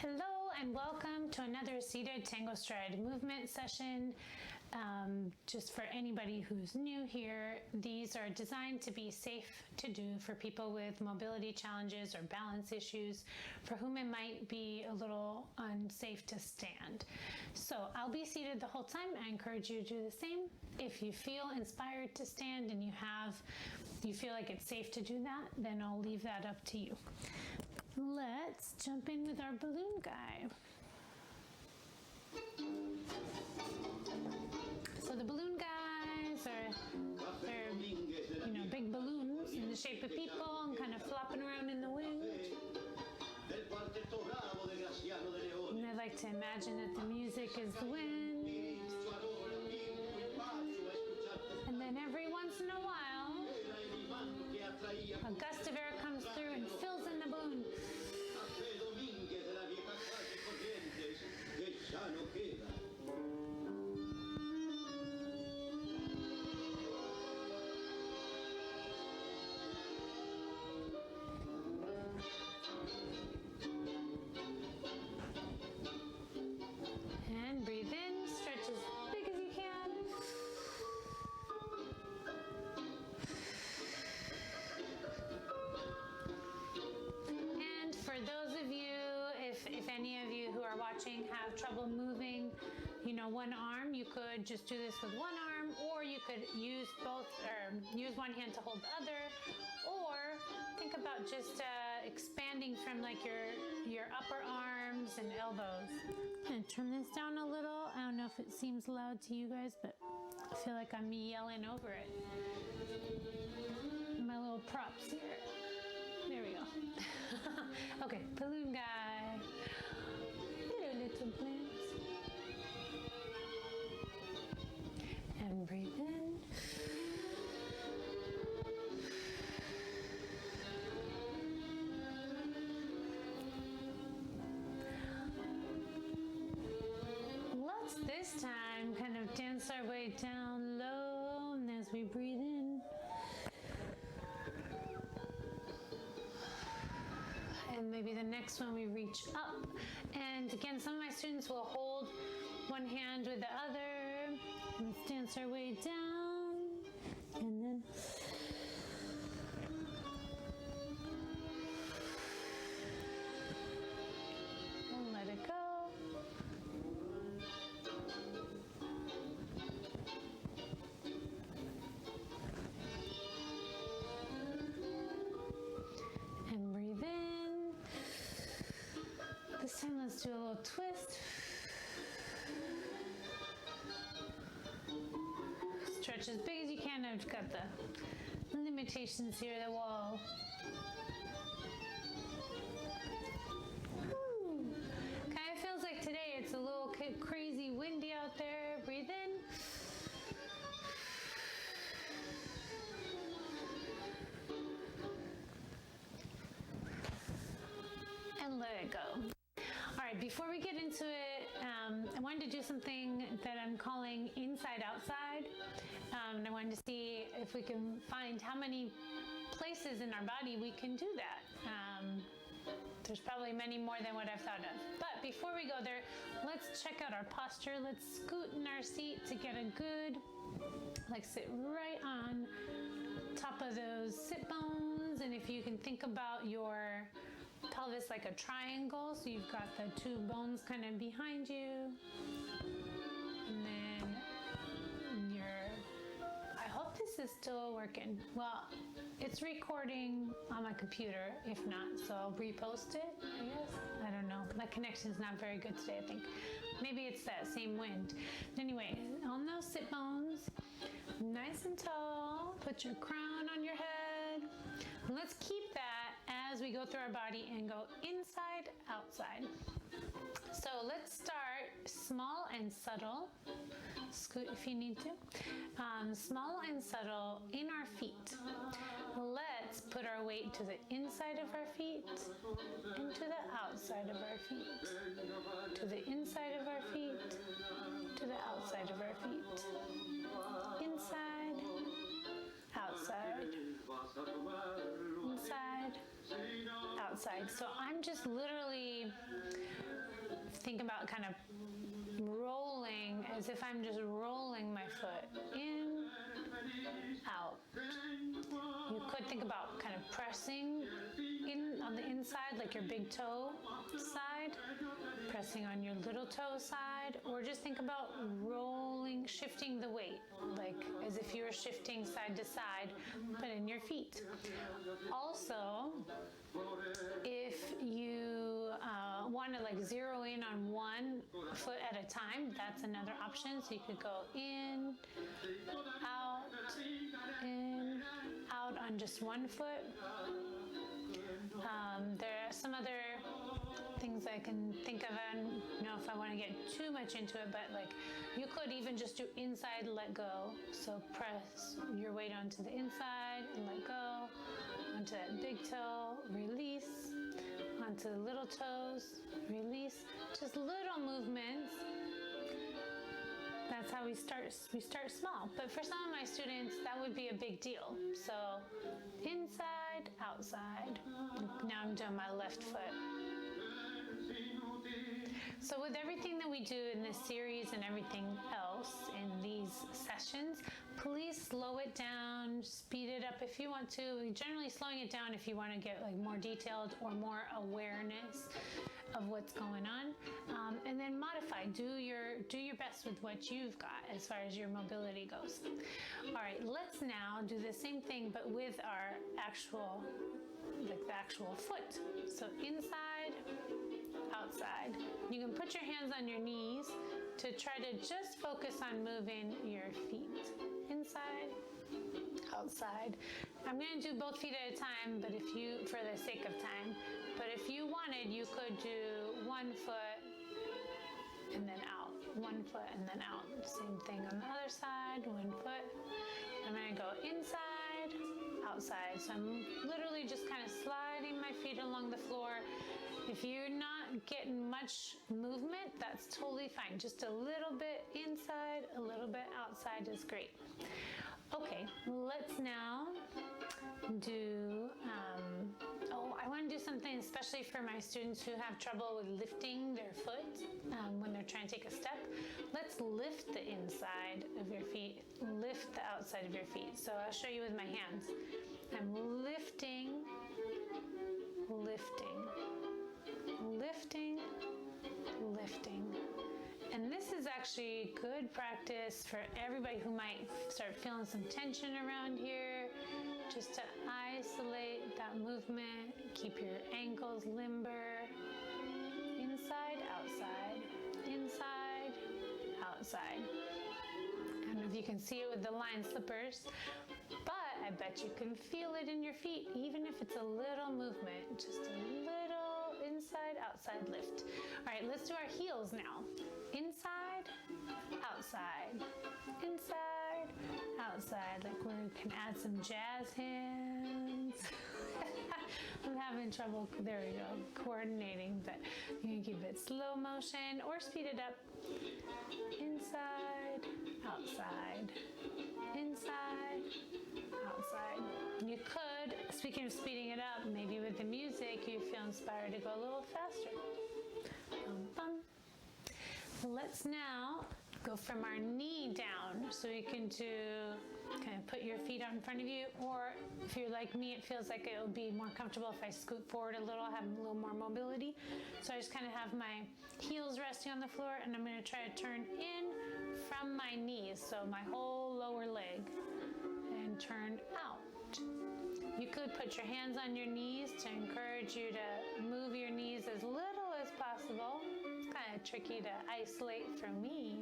Hello and welcome to another seated TangoStride movement session. Just for anybody who's new here, these are designed to be safe to do for people with mobility challenges or balance issues for whom it might be a little unsafe to stand. So I'll be seated the whole time. I encourage you to do the same. If you feel inspired to stand and you feel like it's safe to do that, then I'll leave that up to you. Let's jump in with our balloon guy. So the balloon guys they're big balloons in the shape of people and kind of flopping around in the wind. And I like to imagine that the music is the wind. And then every once in a while, a gust of air comes through and fills in the balloon. And breathe in, stretch as big as you can. And for those of you, if any of you who are watching have trouble moving, one arm, you could just do this with one arm, or you could use both, or use one hand to hold the other, or think about just expanding from like your upper arms and elbows. I'm gonna turn this down a little. I don't know if it seems loud to you guys, but I feel like I'm yelling over it. My little props here. There we go. Okay, balloon guy. Hello, little plants. And breathe in. Let's this time kind of dance our way down low, and as we breathe in, and maybe the next one we reach up. And again, some of my students will hold one hand with the other. Let's dance our way down, and then and let it go. And breathe in. This time let's do a little twist. Stretch as big as you can. I've got the limitations here, the wall. Kind of feels like today it's a little crazy windy out there. Breathe in. And let it go. All right, before we get into it, I wanted to do something that I'm calling inside outside. And I wanted to see if we can find how many places in our body we can do that. There's probably many more than what I've thought of. But before we go there, let's check out our posture. Let's scoot in our seat to get a good, sit right on top of those sit bones. And if you can think about your pelvis like a triangle, so you've got the two bones kind of behind you, and then I hope this is still working. Well, it's recording on my computer, if not, so I'll repost it, I guess. I don't know. My connection's not very good today, I think. Maybe it's that same wind. Anyway, on those sit bones, nice and tall, put your crown on your head. And let's keep that as we go through our body and go inside, outside. So let's start small and subtle. Scoot if you need to. Small and subtle in our feet. Let's put our weight to the inside of our feet and to the outside of our feet. To the inside of our feet, to the outside of our feet. Inside, outside, inside, outside. So I'm just literally think about kind of rolling as if I'm just rolling my foot in, out. You could think about kind of pressing in on the inside, like your big toe side, pressing on your little toe side, or just think about rolling, shifting the weight, like as if you were shifting side to side, but in your feet. Also, if you want to like zero in on one foot at a time, that's another option. So you could go in, out on just one foot. There are some other things I can think of. I don't know if I want to get too much into it, but like you could even just do inside, let go. So press your weight onto the inside and let go, onto that big toe, release, onto the little toes, release. Just little movements. That's how we start. We start small, but for some of my students, that would be a big deal. So inside, outside. Now I'm doing my left foot. So with everything that we do in this series and everything else in these sessions, please slow it down, speed it up if you want to. Generally slowing it down if you want to get like more detailed or more awareness of what's going on, and then modify. Do your best with what you've got as far as your mobility goes. All right, let's now do the same thing but with our actual, like the actual foot. So inside, outside. You can put your hands on your knees to try to just focus on moving your feet. Inside, outside. I'm going to do both feet at a time, but if you, for the sake of time, but if you wanted, you could do one foot and then out, one foot and then out. Same thing on the other side, one foot. I'm going to go inside, outside. So I'm literally just kind of sliding my feet along the floor. If you're not getting much movement, that's totally fine. Just a little bit inside, a little bit outside is great. Okay, let's now do, I want to do something especially for my students who have trouble with lifting their foot when they're trying to take a step. Let's lift the inside of your feet, lift the outside of your feet. So I'll show you with my hands. I'm lifting, lifting, lifting, lifting. And this is actually good practice for everybody who might start feeling some tension around here, just to isolate that movement, keep your ankles limber. Inside, outside, inside, outside. I don't know if you can see it with the line slippers, but I bet you can feel it in your feet, even if it's a little movement, just a little inside, outside lift. All right, let's do our heels now. Inside, outside, inside, outside. Like we can add some jazz hands. I'm having trouble, there we go, coordinating, but you can keep it slow motion or speed it up. Inside, outside, inside, outside. You could, speaking of speeding it up, maybe with the music, you feel inspired to go a little faster. Bum, bum. Let's now go from our knee down. So you can do, kind of put your feet out in front of you, or if you're like me, it feels like it would be more comfortable if I scoot forward a little, have a little more mobility. So I just kind of have my heels resting on the floor, and I'm going to try to turn in from my knees, so my whole lower leg, and turn out. You could put your hands on your knees to encourage you to move your knees as little as possible. It's kind of tricky to isolate for me.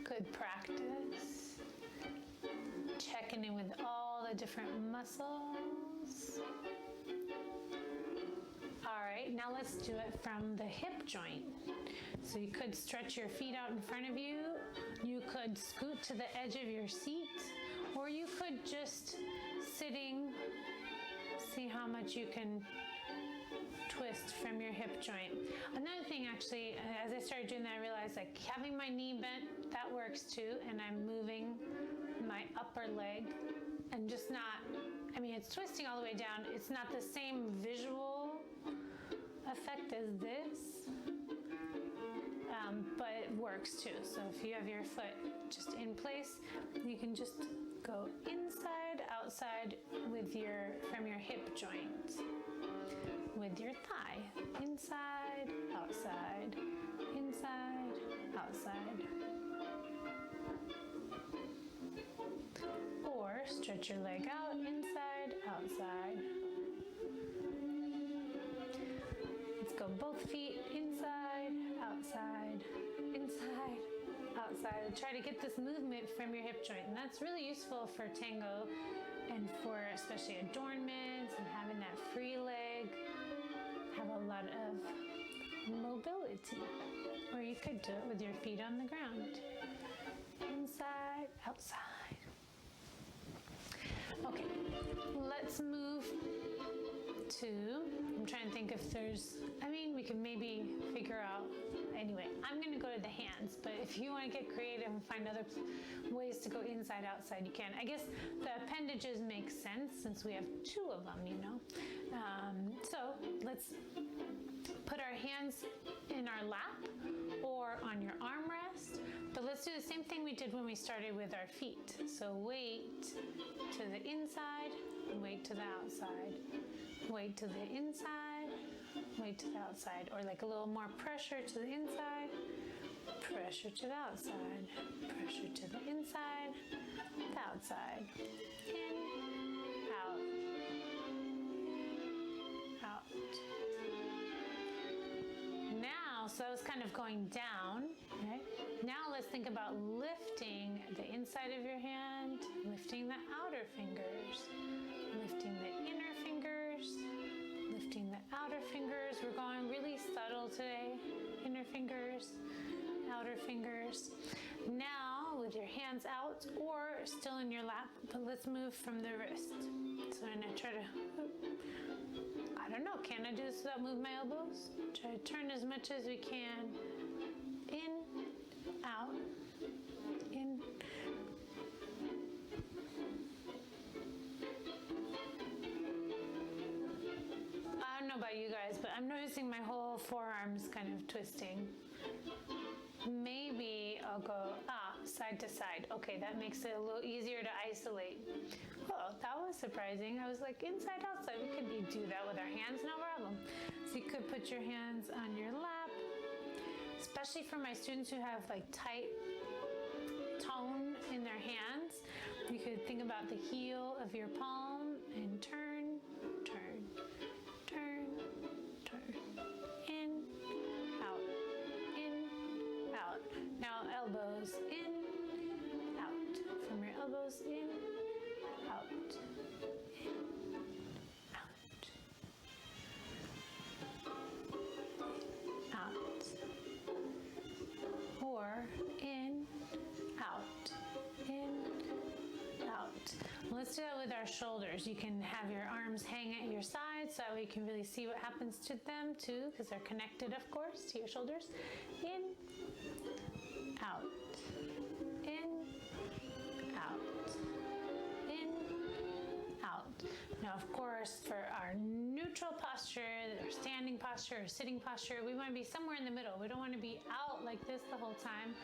Good practice. Checking in with all the different muscles. All right, now let's do it from the hip joint. So you could stretch your feet out in front of you. You could scoot to the edge of your seat, or you could just sitting, see how much you can twist from your hip joint. Another thing, actually, as I started doing that, I realized like having my knee bent, that works too, and I'm moving my upper leg and just not, I mean, it's twisting all the way down. It's not the same visual works too. So if you have your foot just in place, you can just go inside, outside with from your hip joint, with your thigh, inside, outside, inside, outside. Or stretch your leg out, inside, outside. Let's go both feet, inside, outside, inside, outside. Try to get this movement from your hip joint. And that's really useful for tango and for especially adornments and having that free leg. Have a lot of mobility. Or you could do it with your feet on the ground. Inside, outside. Okay, let's move to, I'm trying to think if there's, we could maybe figure out, anyway, I'm going to go to the hands, but if you want to get creative and find other ways to go inside, outside, you can. I guess the appendages make sense since we have two of them, So let's put our hands in our lap or on your armrest, but let's do the same thing we did when we started with our feet. So weight to the inside, weight to the outside, weight to the inside, weight to the outside, or like a little more pressure to the inside, pressure to the outside, pressure to the inside, the outside, in, out, out. Now, so that was kind of going down, right? Now let's think about lifting the inside of your hand, lifting the outer fingers, lifting the inner fingers, lifting the outer fingers. We're going really subtle today. Inner fingers, outer fingers. Now with your hands out or still in your lap, but let's move from the wrist. So I'm gonna try to, I don't know, can I do this without moving my elbows? Try to turn as much as we can. In, out, in. I don't know about you guys, but I'm noticing my whole forearms kind of twisting. Maybe I'll go side to side. Okay, that makes it a little easier to isolate. Oh, that was surprising. I was like, inside, outside. We could do that with our hands, no problem. So you could put your hands on your lap, especially for my students who have like tight tone in their hands. You could think about the heel of your palm and turn, turn, turn, turn, in, out, in, out. Now elbows in, out. From your elbows in, out, in, out, out. Or in, out, in, out. Let's do that with our shoulders. You can have your arms hang at your sides so that way you can really see what happens to them too, because they're connected, of course, to your shoulders. In, out, in, out, in, out. Now, of course, for our neutral posture, or standing posture, or sitting posture, we want to be somewhere in the middle. We don't want to be out like this the whole time.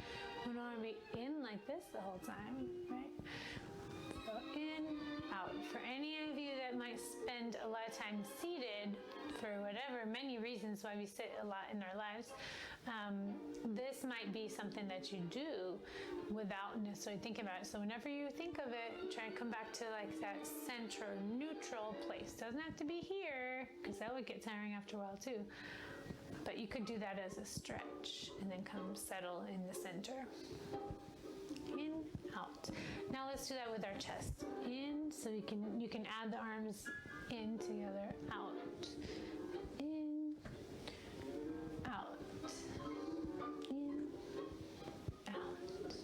We don't want to be in like this the whole time, right? So in, out. For any of you that might spend a lot of time seated, for whatever, many reasons why we sit a lot in our lives, this might be something that you do without necessarily thinking about it. So whenever you think of it, try and come back to like that center, neutral place. Doesn't have to be here, because that would get tiring after a while too. But you could do that as a stretch and then come settle in the center. In, out. Now let's do that with our chest. In, so you can add the arms in together, out. In, out. In, out.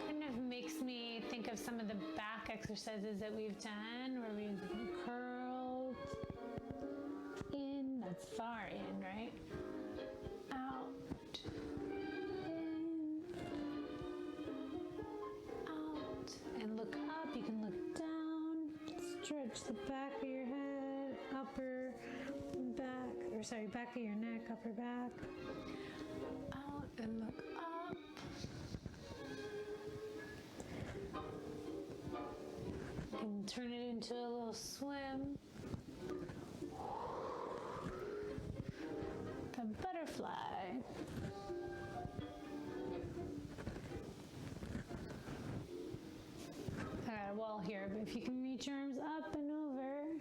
Kind of makes me think of some of the back exercises that we've done where we've curled in, that's far in, right? Out, in, out, and stretch the back of your head, back of your neck, upper back. Out and look up. And turn it into a little swim. The butterfly. I got a wall here, but if you can reach your arms up and over.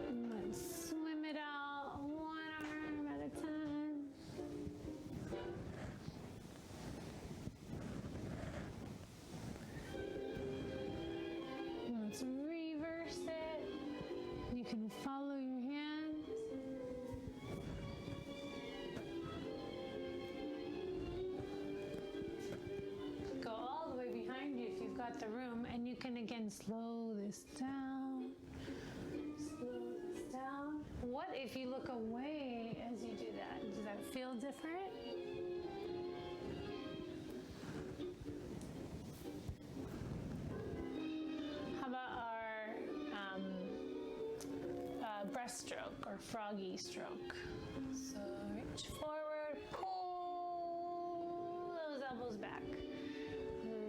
And let's swim it out one arm at a time. And let's reverse it. You can follow your hands. Go all the way behind you if you've got the room, and you can again slow this down. Slow this down. What if you look away as you do that? Does that feel different? How about our breaststroke or froggy stroke? So reach forward, pull those elbows back.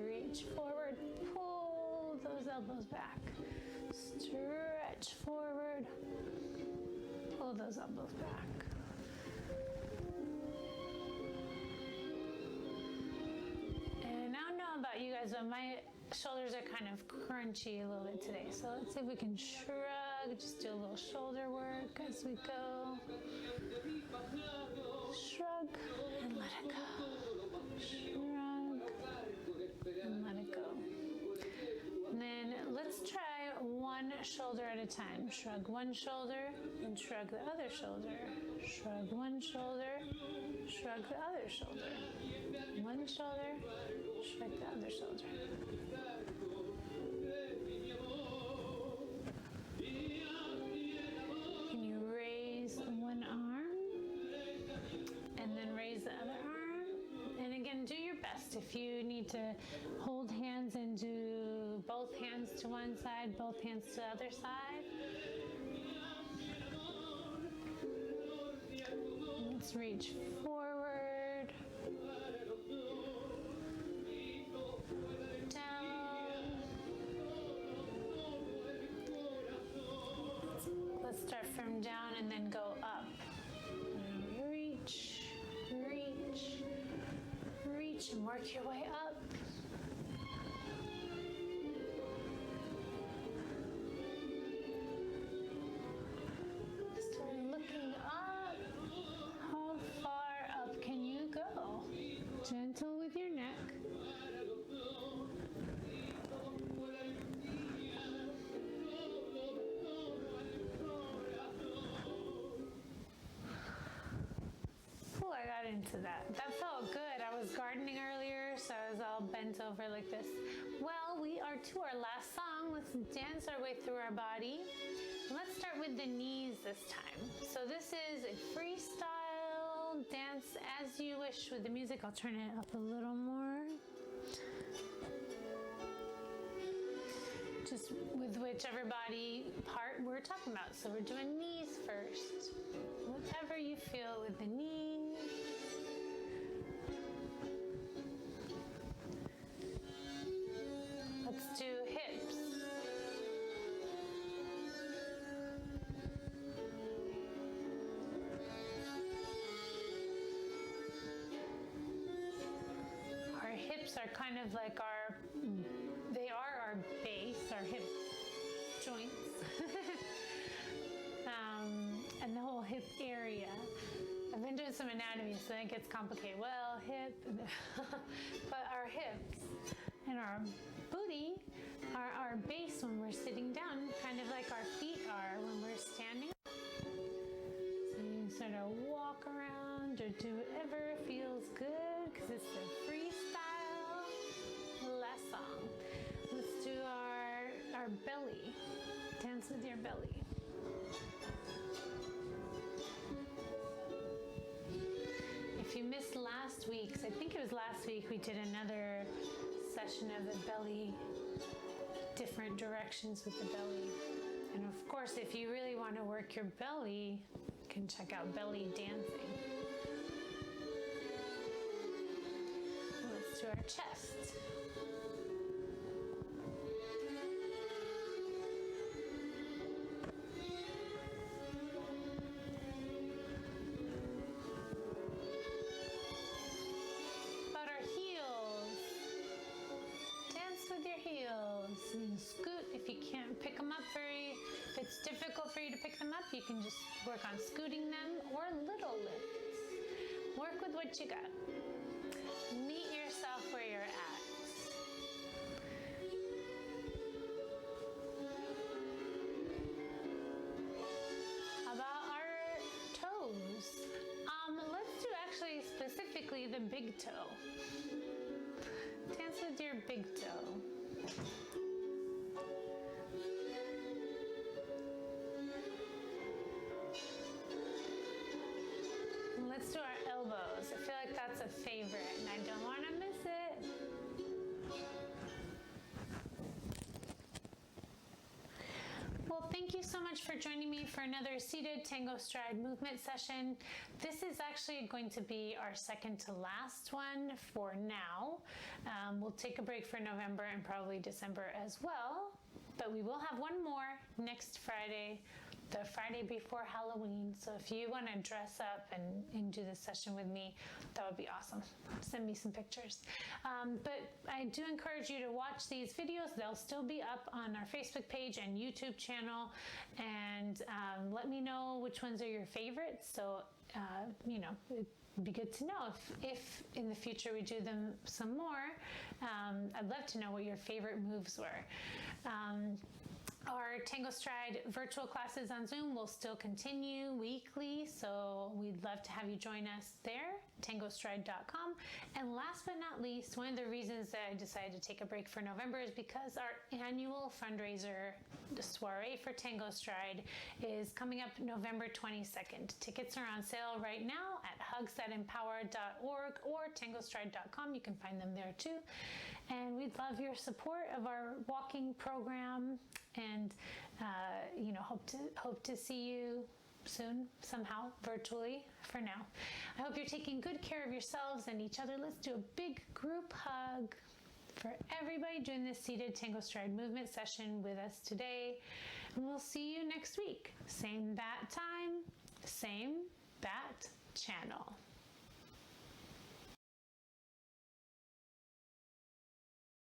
Reach forward, pull those elbows back. Stretch forward, pull those elbows back. And I don't know about you guys, but my shoulders are kind of crunchy a little bit today. So let's see if we can shrug, just do a little shoulder work as we go. Shrug and let it go. Shrug and let it go. And then let's try one shoulder at a time. Shrug one shoulder and shrug the other shoulder. Shrug one shoulder, shrug the other shoulder. One shoulder, shrug the other shoulder. Can you raise one arm and then raise the other arm? And again, do your best. If you need to hold hands and do both hands to one side, both hands to the other side. Let's reach forward, down. Let's start from down and then go up. Reach, reach, reach, and work your way up. Start looking up. How far up can you go? Gentle with your neck. Oh, I got into that. That felt good. I was gardening earlier, so I was all bent over like this. Well, we are to our last song. Let's dance our way through our body. Let's start with the knees this time. So this is a freestyle dance as you wish with the music. I'll turn it up a little more. Just with whichever body part we're talking about. So we're doing knees first. Whatever you feel with the knees. Let's do hips. Our hips are kind of like they are our base, our hip joints. And the whole hip area. I've been doing some anatomy, so it gets complicated. Well, hip, but our hips and our booty are our base when we're sitting down, kind of like our feet are when we're standing up. So you can sort of walk around or do whatever feels good, because it's a freestyle last song. Let's do our belly. Dance with your belly. If you missed last week's, I think it was last week, we did another session of the belly, different directions with the belly. And of course, if you really want to work your belly, you can check out belly dancing. Let's do our chest. About our heels. Dance with your heels. And scoot if you can't pick them up if it's difficult for you to pick them up, you can just work on scooting them or little lifts. Work with what you got. Meet yourself where you're at. How about our toes? Let's do actually specifically the big toe. Dance with your big toe. Let's do our elbows. I feel like that's a favorite and I don't want to miss it. Well, thank you so much for joining me for another seated TangoStride movement session. This is actually going to be our second to last one for now. We'll take a break for November and probably December as well, but we will have one more next Friday, the Friday before Halloween. So if you want to dress up and do this session with me, that would be awesome. Send me some pictures. But I do encourage you to watch these videos. They'll still be up on our Facebook page and YouTube channel. And let me know which ones are your favorites. So, it'd be good to know if in the future we do them some more. I'd love to know what your favorite moves were. Our TangoStride virtual classes on Zoom will still continue weekly, so we'd love to have you join us there, tangostride.com. And last but not least, one of the reasons that I decided to take a break for November is because our annual fundraiser, the soiree for TangoStride, is coming up November 22nd. Tickets are on sale right now at hugsthatempower.org or tangostride.com. You can find them there too. And we'd love your support of our walking program, and hope to see you soon somehow virtually. For now, I hope you're taking good care of yourselves and each other. Let's do a big group hug for everybody doing this seated TangoStride movement session with us today, and we'll see you next week. Same bat time, same bat channel.